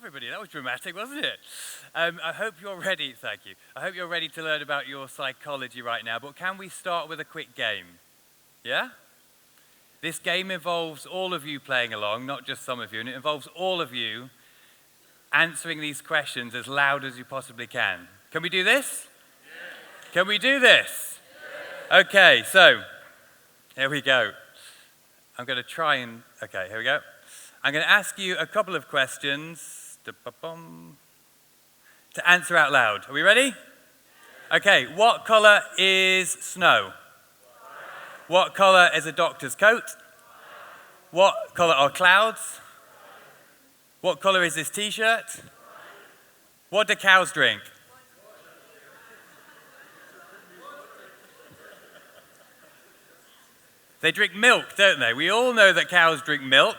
everybody. That was dramatic, wasn't it? I hope you're ready. Thank you. I hope you're ready to learn about your psychology right now. But can we start with a quick game? Yeah? This game involves all of you playing along, not just some of you. And it involves all of you answering these questions as loud as you possibly can. Can we do this? Yeah. Can we do this? Yeah. Okay, so here we go. I'm going to try and... Okay, here we go. I'm going to ask you a couple of questions to answer out loud. Are we ready? Okay, what colour is snow? What colour is a doctor's coat? What colour are clouds? What colour is this t-shirt? What do cows drink? They drink milk, don't they? We all know that cows drink milk.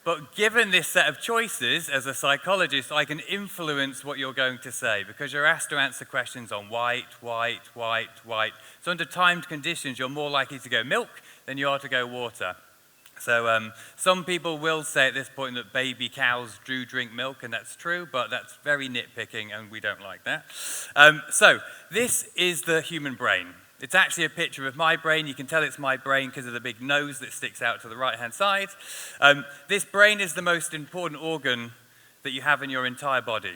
But given this set of choices, as a psychologist, I can influence what you're going to say because you're asked to answer questions on white. So under timed conditions, you're more likely to go milk than you are to go water. So some people will say at this point that baby cows do drink milk, and that's true, but that's very nitpicking, and we don't like that. So this is the human brain. It's actually a picture of my brain. You can tell it's my brain because of the big nose that sticks out to the right-hand side. This brain is the most important organ that you have in your entire body.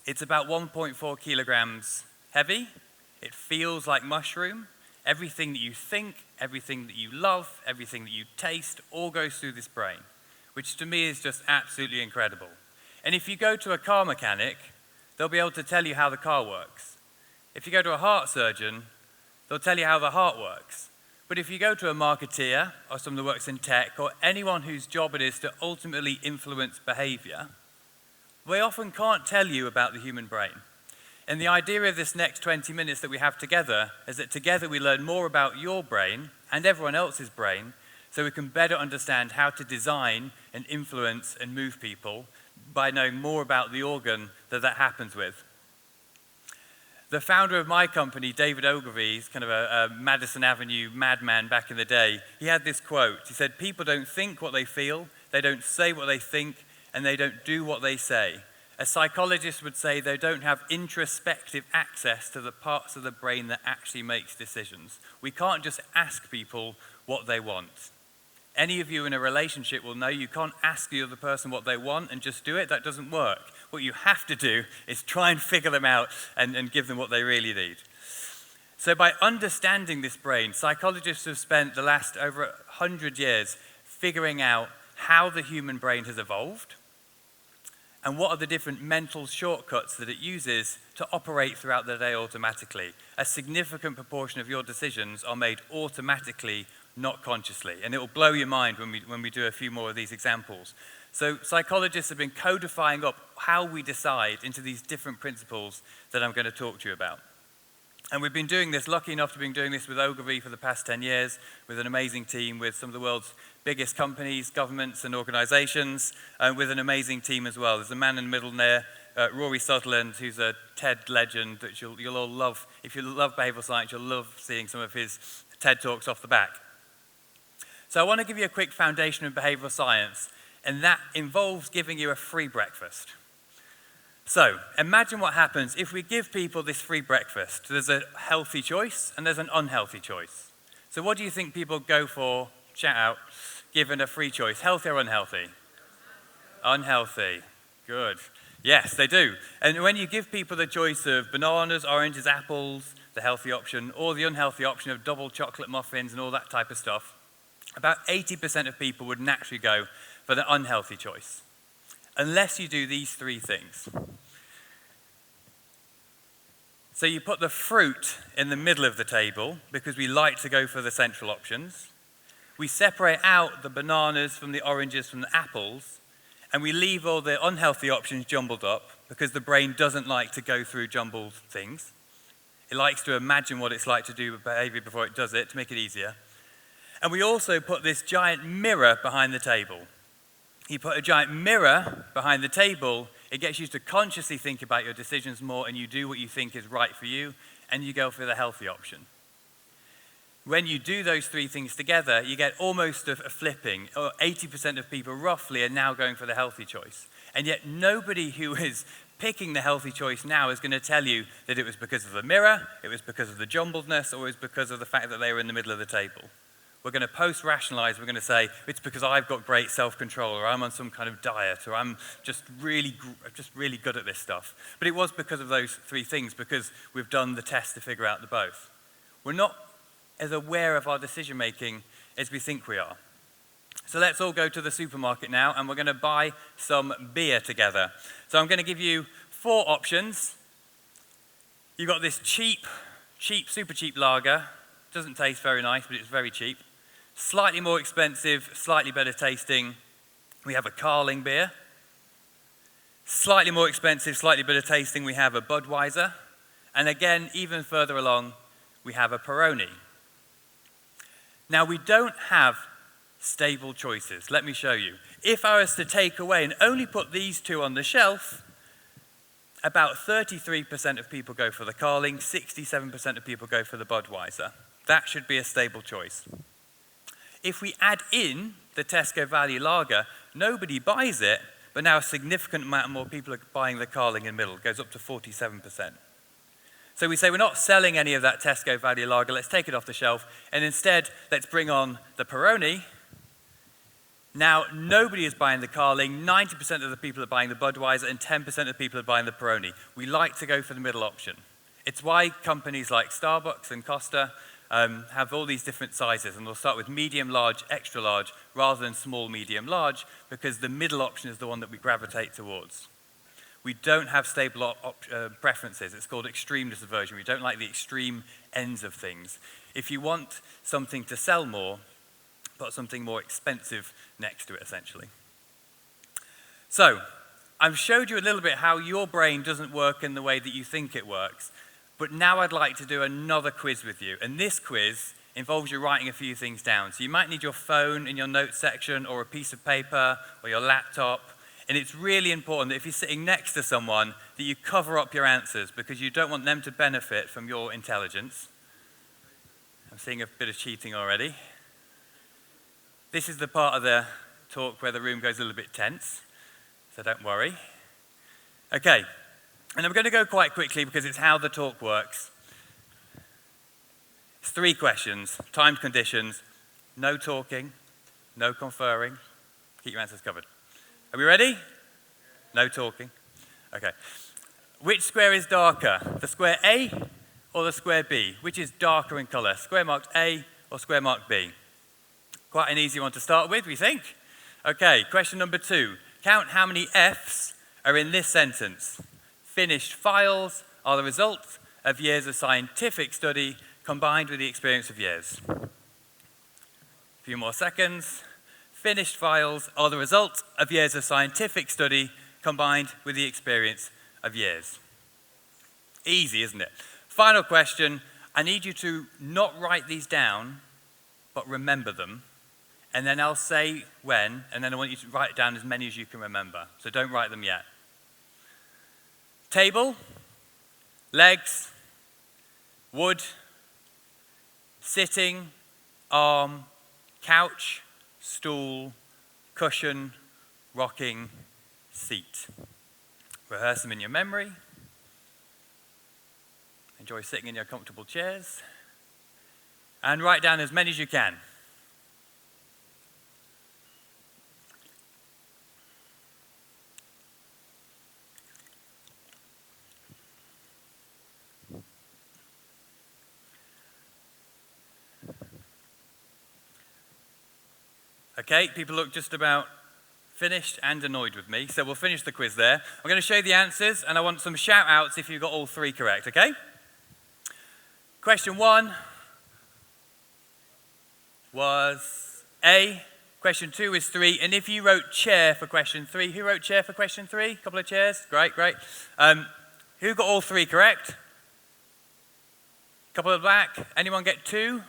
It's about 1.4 kilograms heavy. It feels like mushroom. Everything that you think, everything that you love, everything that you taste, all goes through this brain, which to me is just absolutely incredible. And if you go to a car mechanic, they'll be able to tell you how the car works. If you go to a heart surgeon, they'll tell you how the heart works. But if you go to a marketeer or someone that works in tech or anyone whose job it is to ultimately influence behavior, they often can't tell you about the human brain. And the idea of this next 20 minutes that we have together is that together we learn more about your brain and everyone else's brain so we can better understand how to design and influence and move people by knowing more about the organ that happens with. The founder of my company, David Ogilvy, he's kind of a Madison Avenue madman back in the day. He had this quote. He said, "People don't think what they feel, they don't say what they think, and they don't do what they say." A psychologist would say they don't have introspective access to the parts of the brain that actually makes decisions. We can't just ask people what they want. Any of you in a relationship will know you can't ask the other person what they want and just do it. That doesn't work. What you have to do is try and figure them out and give them what they really need. So by understanding this brain, psychologists have spent the last over 100 years figuring out how the human brain has evolved and what are the different mental shortcuts that it uses to operate throughout the day automatically. A significant proportion of your decisions are made automatically, not consciously. And it will blow your mind when we do a few more of these examples. So psychologists have been codifying up how we decide into these different principles that I'm going to talk to you about. And we've been doing this, lucky enough to be doing this with Ogilvy for the past 10 years, with an amazing team, with some of the world's biggest companies, governments and organizations, and with an amazing team as well. There's a man in the middle there, Rory Sutherland, who's a TED legend that you'll all love. If you love behavioral science, you'll love seeing some of his TED Talks off the back. So I want to give you a quick foundation of behavioral science, and that involves giving you a free breakfast. So imagine what happens if we give people this free breakfast. There's a healthy choice and there's an unhealthy choice. So what do you think people go for, shout out, given a free choice? Healthy or unhealthy? Unhealthy. Good. Yes, they do. And when you give people the choice of bananas, oranges, apples, the healthy option, or the unhealthy option of double chocolate muffins and all that type of stuff, about 80% of people would naturally go for the unhealthy choice, unless you do these three things. So you put the fruit in the middle of the table because we like to go for the central options. We separate out the bananas from the oranges from the apples, and we leave all the unhealthy options jumbled up because the brain doesn't like to go through jumbled things. It likes to imagine what it's like to do with behavior before it does it to make it easier. And we also put this giant mirror behind the table. You put a giant mirror behind the table, it gets you to consciously think about your decisions more, and you do what you think is right for you, and you go for the healthy option. When you do those three things together, you get almost a flipping. 80% of people roughly are now going for the healthy choice. And yet nobody who is picking the healthy choice now is going to tell you that it was because of the mirror, it was because of the jumbledness, or it was because of the fact that they were in the middle of the table. We're going to post-rationalize. We're going to say, it's because I've got great self-control, or I'm on some kind of diet, or I'm just really good at this stuff. But it was because of those three things, because we've done the test to figure out the both. We're not as aware of our decision-making as we think we are. So let's all go to the supermarket now, and we're going to buy some beer together. So I'm going to give you 4 options. You've got this super cheap lager. Doesn't taste very nice, but it's very cheap. Slightly more expensive, slightly better tasting. We have a Carling beer. Slightly more expensive, slightly better tasting, we have a Budweiser. And again, even further along, we have a Peroni. Now, we don't have stable choices. Let me show you. If I was to take away and only put these 2 on the shelf, about 33% of people go for the Carling, 67% of people go for the Budweiser. That should be a stable choice. If we add in the Tesco Value Lager, nobody buys it, but now a significant amount more people are buying the Carling in the middle. It goes up to 47%. So we say we're not selling any of that Tesco Value Lager, let's take it off the shelf, and instead let's bring on the Peroni. Now, nobody is buying the Carling, 90% of the people are buying the Budweiser, and 10% of the people are buying the Peroni. We like to go for the middle option. It's why companies like Starbucks and Costa have all these different sizes, and they'll start with medium, large, extra large, rather than small, medium, large, because the middle option is the one that we gravitate towards. We don't have stable preferences. It's called extreme disaversion. We don't like the extreme ends of things. If you want something to sell more, put something more expensive next to it, essentially. So, I've showed you a little bit how your brain doesn't work in the way that you think it works, but now I'd like to do another quiz with you. And this quiz involves you writing a few things down. So you might need your phone in your notes section, or a piece of paper, or your laptop. And it's really important that if you're sitting next to someone, that you cover up your answers, because you don't want them to benefit from your intelligence. I'm seeing a bit of cheating already. This is the part of the talk where the room goes a little bit tense, so don't worry. Okay, and I'm going to go quite quickly because it's how the talk works. It's 3 questions, timed conditions, no talking, no conferring. Keep your answers covered. Are we ready? No talking. Okay. Which square is darker, the square A or the square B? Which is darker in color, square marked A or square marked B? Quite an easy one to start with, we think. Okay, question number 2. Count how many F's are in this sentence. Finished files are the result of years of scientific study combined with the experience of years. A few more seconds. Finished files are the result of years of scientific study combined with the experience of years. Easy, isn't it? Final question. I need you to not write these down, but remember them. And then I'll say when, and then I want you to write down as many as you can remember. So don't write them yet. Table, legs, wood, sitting, arm, couch, stool, cushion, rocking, seat. Rehearse them in your memory. Enjoy sitting in your comfortable chairs. And write down as many as you can. Okay, people look just about finished and annoyed with me, so we'll finish the quiz there. I'm going to show you the answers, and I want some shout-outs if you got all 3 correct, okay? Question 1 was A. Question 2 is 3, and if you wrote chair for question 3, who wrote chair for question 3? A couple of chairs? Great, great. Who got all 3 correct? Couple of back. Anyone get 2?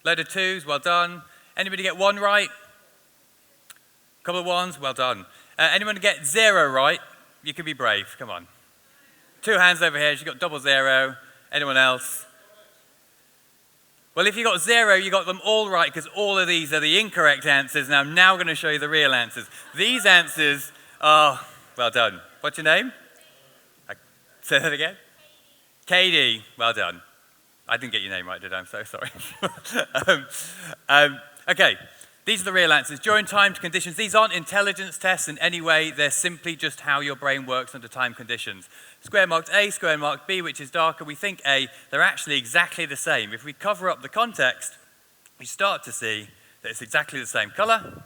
Load of 2s, well done. Anybody get 1 right? Couple of 1s, well done. Anyone get 0 right? You can be brave, come on. 2 hands over here, she's got double 0. Anyone else? Well, if you got 0, you got them all right because all of these are the incorrect answers. Now I'm now going to show you the real answers. These answers are, well done. What's your name? Say that again. Katie, well done. I didn't get your name right, did I? I'm so sorry. Okay, these are the real answers. During timed conditions, these aren't intelligence tests in any way. They're simply just how your brain works under time conditions. Square marked A, square marked B, which is darker. We think A, they're actually exactly the same. If we cover up the context, we start to see that it's exactly the same color.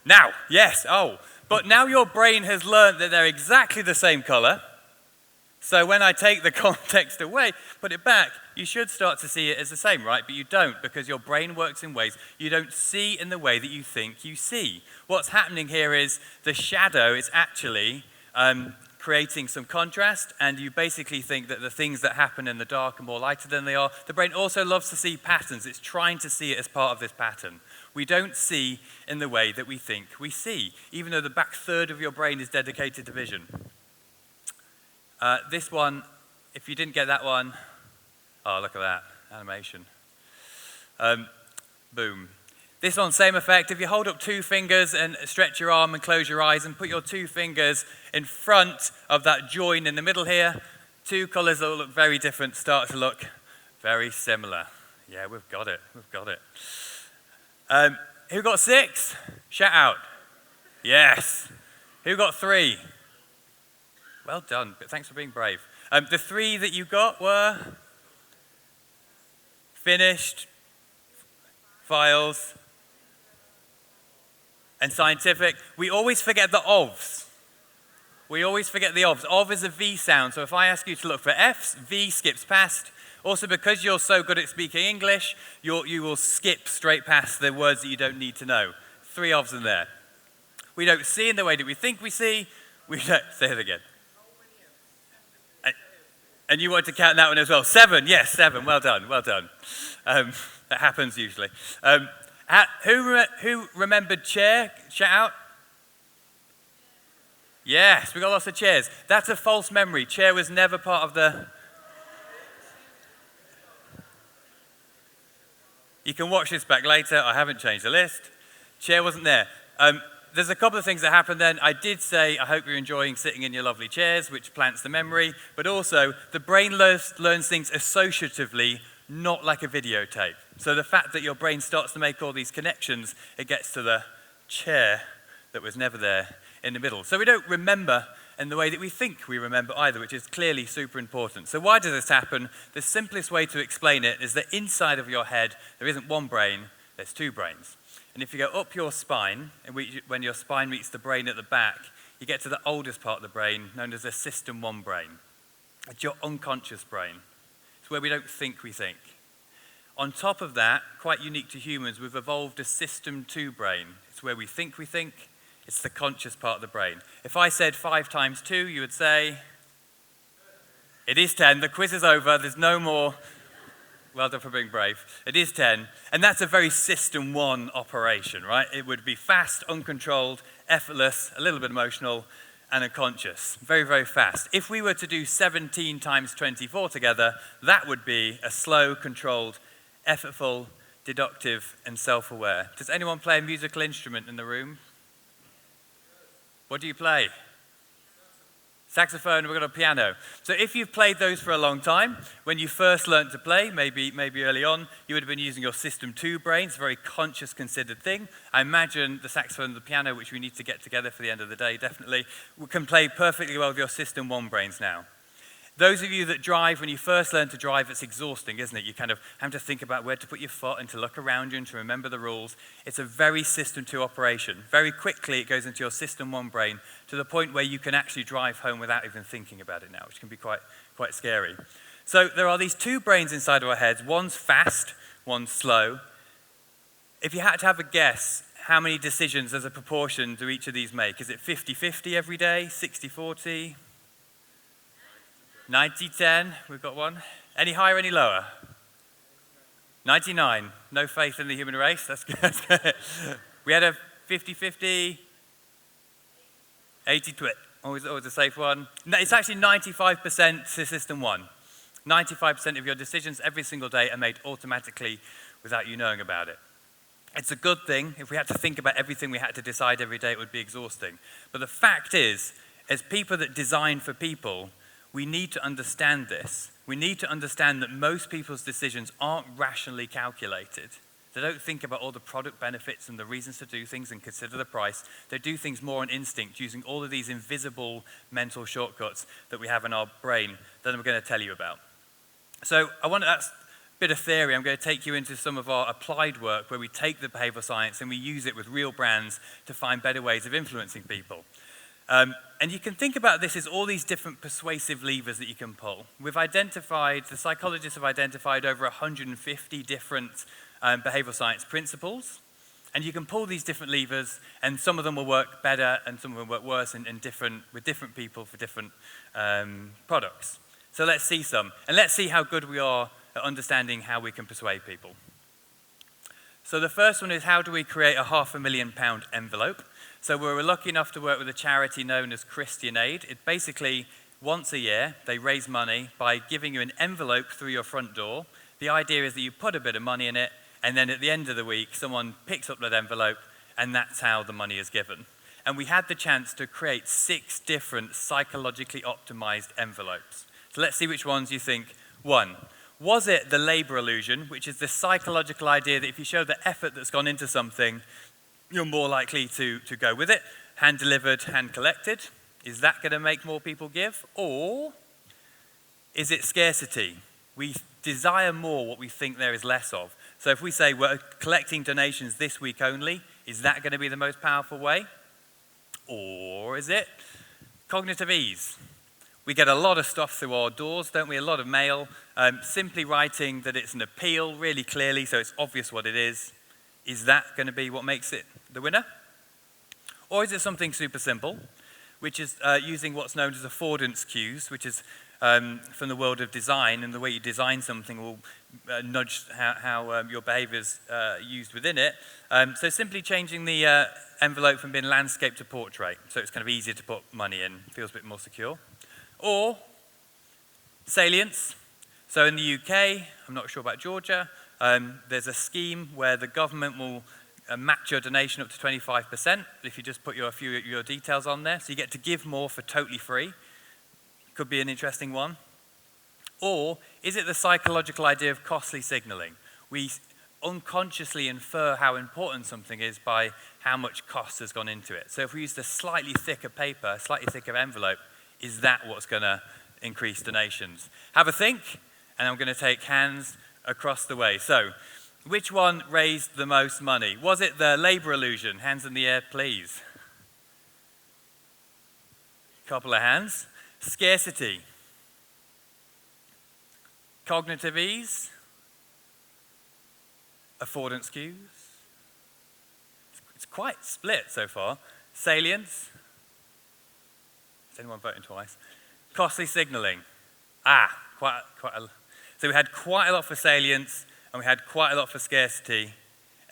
Now, yes, but now your brain has learned that they're exactly the same color. So when I take the context away, put it back, you should start to see it as the same, right? But you don't, because your brain works in ways you don't see in the way that you think you see. What's happening here is the shadow is actually creating some contrast, and you basically think that the things that happen in the dark are more lighter than they are. The brain also loves to see patterns. It's trying to see it as part of this pattern. We don't see in the way that we think we see, even though the back third of your brain is dedicated to vision. This one, if you didn't get that one, oh, look at that, animation. Boom. This one, same effect. If you hold up 2 fingers and stretch your arm and close your eyes and put your 2 fingers in front of that join in the middle here, 2 colors that will look very different start to look very similar. Yeah, we've got it, Who got 6? Shout out. Yes. Who got 3? Well done, but thanks for being brave. The 3 that you got were finished, files, and scientific. We always forget the ofs. We always forget the ofs. Of is a V sound, so if I ask you to look for Fs, V skips past. Also, because you're so good at speaking English, you will skip straight past the words that you don't need to know. 3 ofs in there. We don't see in the way that we think we see. We don't, say it again. And you want to count that one as well. 7, yes, 7. Well done. That happens usually. Who remembered chair? Shout out. Yes, we got lots of chairs. That's a false memory. Chair was never part of the... You can watch this back later. I haven't changed the list. Chair wasn't there. There's a couple of things that happened then. I did say, I hope you're enjoying sitting in your lovely chairs, which plants the memory, but also the brain learns things associatively, not like a videotape. So the fact that your brain starts to make all these connections, it gets to the chair that was never there in the middle. So we don't remember in the way that we think we remember either, which is clearly super important. So why does this happen? The simplest way to explain it is that inside of your head, there isn't one brain, there's 2 brains. And if you go up your spine, and when your spine meets the brain at the back, you get to the oldest part of the brain, known as the System 1 brain. It's your unconscious brain. It's where we don't think we think. On top of that, quite unique to humans, we've evolved a System 2 brain. It's where we think. It's the conscious part of the brain. If I said 5 times 2, you would say, it is 10. The quiz is over. There's no more. Well done for being brave. It is 10, and that's a very System 1 operation, right? It would be fast, uncontrolled, effortless, a little bit emotional, and unconscious. Very, very fast. If we were to do 17 times 24 together, that would be a slow, controlled, effortful, deductive, and self-aware. Does anyone play a musical instrument in the room? What do you play? Saxophone, we've got a piano. So if you've played those for a long time, when you first learned to play, maybe early on, you would have been using your System 2 brain. It's a very conscious, considered thing. I imagine the saxophone and the piano, which we need to get together for the end of the day, definitely, can play perfectly well with your System 1 brains now. Those of you that drive, when you first learn to drive, it's exhausting, isn't it? You kind of have to think about where to put your foot and to look around you and to remember the rules. It's a very System 2 operation. Very quickly, it goes into your System 1 brain to the point where you can actually drive home without even thinking about it now, which can be quite scary. So there are these 2 brains inside of our heads. One's fast, one's slow. If you had to have a guess, how many decisions as a proportion do each of these make? Is it 50-50 every day, 60-40? 90-10, we've got one. Any higher, any lower? 99, no faith in the human race, that's good. We had a 50-50, 80-20, always a safe one. No, it's actually 95% to System 1. 95% of your decisions every single day are made automatically without you knowing about it. It's a good thing. If we had to think about everything we had to decide every day, it would be exhausting. But the fact is, as people that design for people, we need to understand this. We need to understand that most people's decisions aren't rationally calculated. They don't think about all the product benefits and the reasons to do things and consider the price. They do things more on instinct, using all of these invisible mental shortcuts that we have in our brain that I'm going to tell you about. So that's a bit of theory. I'm going to take you into some of our applied work where we take the behavioral science and we use it with real brands to find better ways of influencing people. And you can think about this as all these different persuasive levers that you can pull. The psychologists have identified over 150 different behavioral science principles, and you can pull these different levers, and some of them will work better and some of them work worse with different people for different products. So let's see some, and let's see how good we are at understanding how we can persuade people. So the first one is, how do we create a £500,000 envelope? So we were lucky enough to work with a charity known as Christian Aid. It basically, once a year, they raise money by giving you an envelope through your front door. The idea is that you put a bit of money in it, and then at the end of the week, someone picks up that envelope, and that's how the money is given. And we had the chance to create 6 different psychologically optimized envelopes. So let's see which ones you think. 1, was it the labor illusion, which is the psychological idea that if you show the effort that's gone into something, you're more likely to go with it? Hand delivered, hand collected. Is that going to make more people give? Or is it scarcity? We desire more what we think there is less of. So if we say we're collecting donations this week only, is that going to be the most powerful way? Or is it cognitive ease? We get a lot of stuff through our doors, don't we? A lot of mail. Simply writing that it's an appeal really clearly so it's obvious what it is that going to be what makes it the winner? Or is it something super simple, which is using what's known as affordance cues, which is from the world of design, and the way you design something will nudge how your behavior is used within it. So simply changing the envelope from being landscape to portrait, so it's kind of easier to put money in, feels a bit more secure. Or salience. So in the UK, I'm not sure about Georgia, there's a scheme where the government will match your donation up to 25% if you just put a few of your details on there. So you get to give more for totally free. Could be an interesting one. Or is it the psychological idea of costly signaling? We unconsciously infer how important something is by how much cost has gone into it. So if we use the slightly thicker paper, slightly thicker envelope, is that what's going to increase donations? Have a think, and I'm going to take hands across the way. So, which one raised the most money? Was it the labor illusion? Hands in the air, please. Couple of hands. Scarcity. Cognitive ease. Affordance cues. It's quite split so far. Salience. Is anyone voting twice? Costly signaling. So we had quite a lot for salience, and we had quite a lot for scarcity,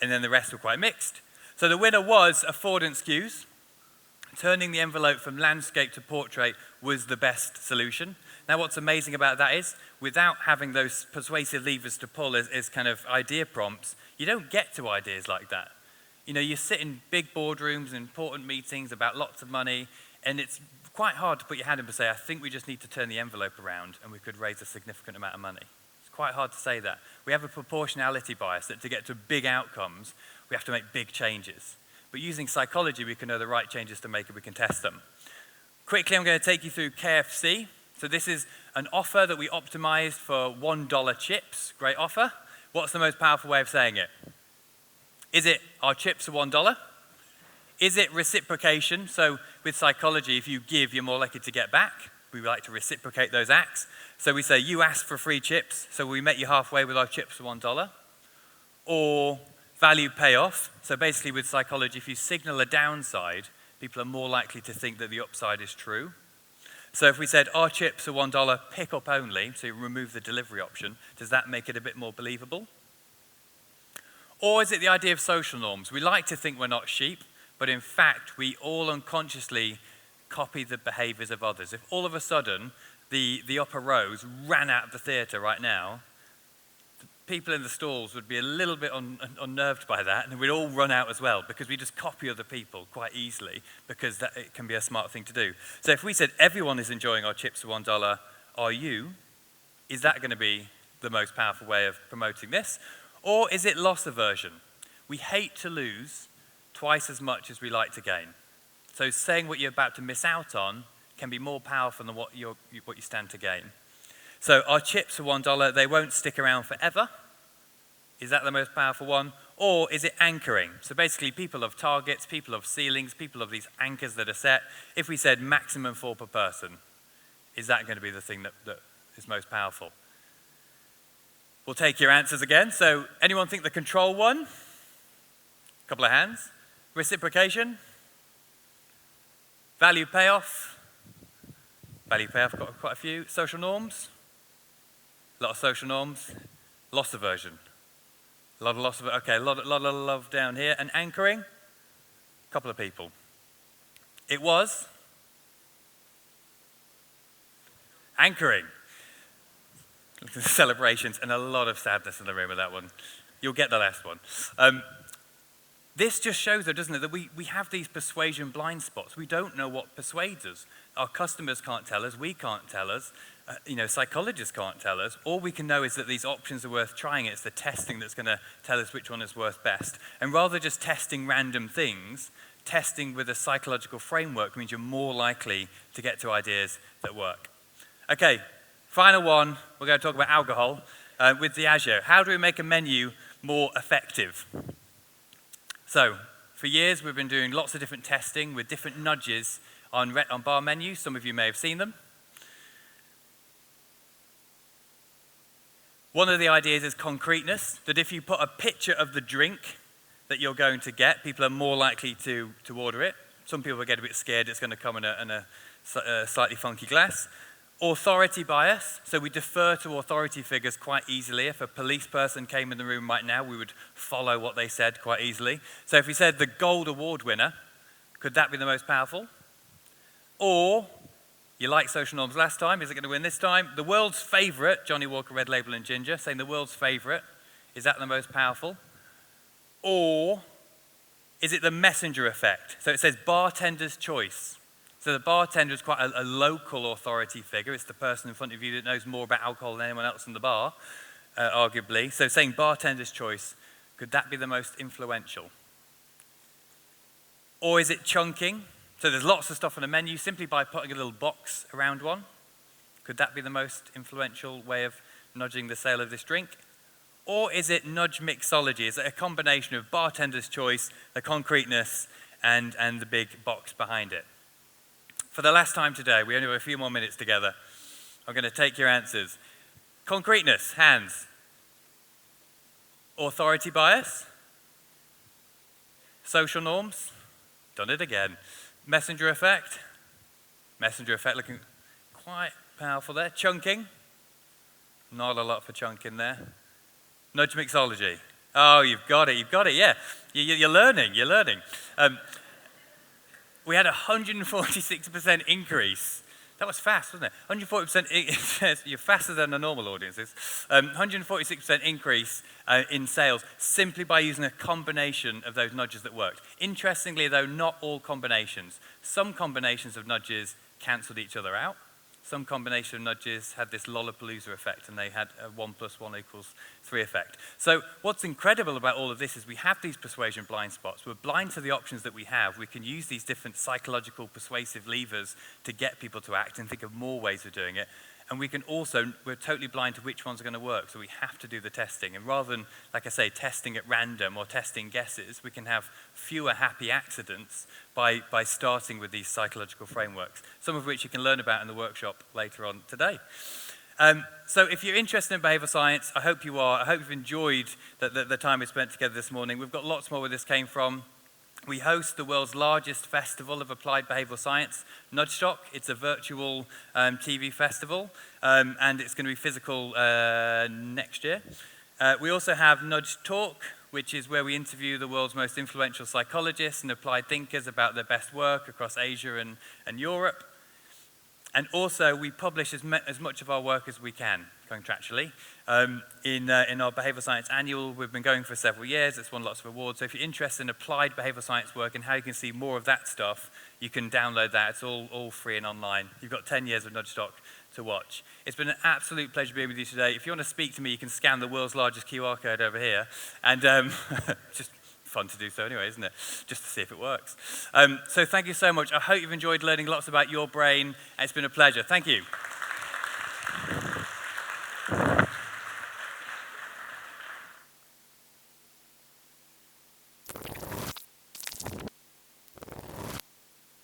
and then the rest were quite mixed. So the winner was affordance cues. Turning the envelope from landscape to portrait was the best solution. Now what's amazing about that is, without having those persuasive levers to pull as kind of idea prompts, you don't get to ideas like that. You know, you sit in big boardrooms, important meetings about lots of money, and it's quite hard to put your hand up and say, I think we just need to turn the envelope around and we could raise a significant amount of money. It's quite hard to say that. We have a proportionality bias that to get to big outcomes, we have to make big changes. But using psychology, we can know the right changes to make and we can test them. Quickly, I'm going to take you through KFC. So this is an offer that we optimized for $1 chips. Great offer. What's the most powerful way of saying it? Is it our chips are $1? Is it reciprocation? So with psychology, if you give, you're more likely to get back. We like to reciprocate those acts. So we say, you asked for free chips, so we met you halfway with our chips for $1. Or value payoff. So basically with psychology, if you signal a downside, people are more likely to think that the upside is true. So if we said, our chips are $1, pick up only, so you remove the delivery option, does that make it a bit more believable? Or is it the idea of social norms? We like to think we're not sheep, but in fact, we all unconsciously copy the behaviors of others. If all of a sudden, the upper rows ran out of the theatre right now, people in the stalls would be a little bit unnerved by that, and we'd all run out as well, because we just copy other people quite easily, because it can be a smart thing to do. So if we said everyone is enjoying our chips for $1, are you? Is that going to be the most powerful way of promoting this? Or is it loss aversion? We hate to lose twice as much as we like to gain. So saying what you're about to miss out on can be more powerful than what you stand to gain. So our chips for $1, they won't stick around forever. Is that the most powerful one? Or is it anchoring? So basically, people have targets, people have ceilings, people have these anchors that are set. If we said maximum 4 per person, is that going to be the thing that is most powerful? We'll take your answers again. So anyone think the control one? A couple of hands. Reciprocation? Value payoff? Value payoff, got quite a few. Social norms? A lot of social norms. Loss aversion? A lot of loss of it. Okay, a lot of love down here. And anchoring? A couple of people. It was anchoring. Celebrations and a lot of sadness in the room with that one. You'll get the last one. This just shows, though, doesn't it, that we have these persuasion blind spots. We don't know what persuades us. Our customers can't tell us. We can't tell us. Psychologists can't tell us. All we can know is that these options are worth trying. It's the testing that's going to tell us which one is worth best. And rather than just testing random things, testing with a psychological framework means you're more likely to get to ideas that work. Okay, final one. We're going to talk about alcohol with Diageo. How do we make a menu more effective? So, for years we've been doing lots of different testing with different nudges on bar menus. Some of you may have seen them. One of the ideas is concreteness, that if you put a picture of the drink that you're going to get, people are more likely to order it. Some people get a bit scared it's going to come in a slightly funky glass. Authority bias, so we defer to authority figures quite easily. If a police person came in the room right now, we would follow what they said quite easily. So if we said the gold award winner, could that be the most powerful? Or, you liked social norms last time, is it going to win this time? The world's favorite, Johnny Walker Red Label and Ginger, saying the world's favorite, is that the most powerful? Or, is it the messenger effect? So it says bartender's choice. So the bartender is quite a local authority figure. It's the person in front of you that knows more about alcohol than anyone else in the bar, arguably. So saying bartender's choice, could that be the most influential? Or is it chunking? So there's lots of stuff on a menu simply by putting a little box around one. Could that be the most influential way of nudging the sale of this drink? Or is it nudge mixology? Is it a combination of bartender's choice, the concreteness, and the big box behind it? For the last time today, we only have a few more minutes together. I'm going to take your answers. Concreteness, hands. Authority bias. Social norms. Done it again. Messenger effect. Messenger effect looking quite powerful there. Chunking. Not a lot for chunking there. Nudge mixology. Oh, you've got it, yeah. You're learning. We had a 146% increase. That was fast, wasn't it? 140%, you're faster than the normal audiences. 146% increase in sales simply by using a combination of those nudges that worked. Interestingly, though, not all combinations. Some combinations of nudges cancelled each other out. Some combination of nudges had this Lollapalooza effect, and they had a 1 + 1 = 3 effect. So what's incredible about all of this is we have these persuasion blind spots. We're blind to the options that we have. We can use these different psychological persuasive levers to get people to act and think of more ways of doing it. And we can also, we're totally blind to which ones are going to work, so we have to do the testing. And rather than, like I say, testing at random or testing guesses, we can have fewer happy accidents by starting with these psychological frameworks, some of which you can learn about in the workshop later on today. So if you're interested in behavioral science, I hope you are. I hope you've enjoyed the time we spent together this morning. We've got lots more where this came from. We host the world's largest festival of applied behavioral science, Nudge Talk. It's a virtual TV festival, and it's going to be physical next year. We also have Nudge Talk, which is where we interview the world's most influential psychologists and applied thinkers about their best work across Asia and Europe. And also, we publish as much of our work as we can, contractually. In our behavioural science annual, we've been going for several years. It's won lots of awards. So if you're interested in applied behavioural science work and how you can see more of that stuff, you can download that. It's all free and online. You've got 10 years of Nudge Stock to watch. It's been an absolute pleasure being with you today. If you want to speak to me, you can scan the world's largest QR code over here. And just fun to do so anyway, isn't it? Just to see if it works. So thank you so much. I hope you've enjoyed learning lots about your brain. It's been a pleasure. Thank you.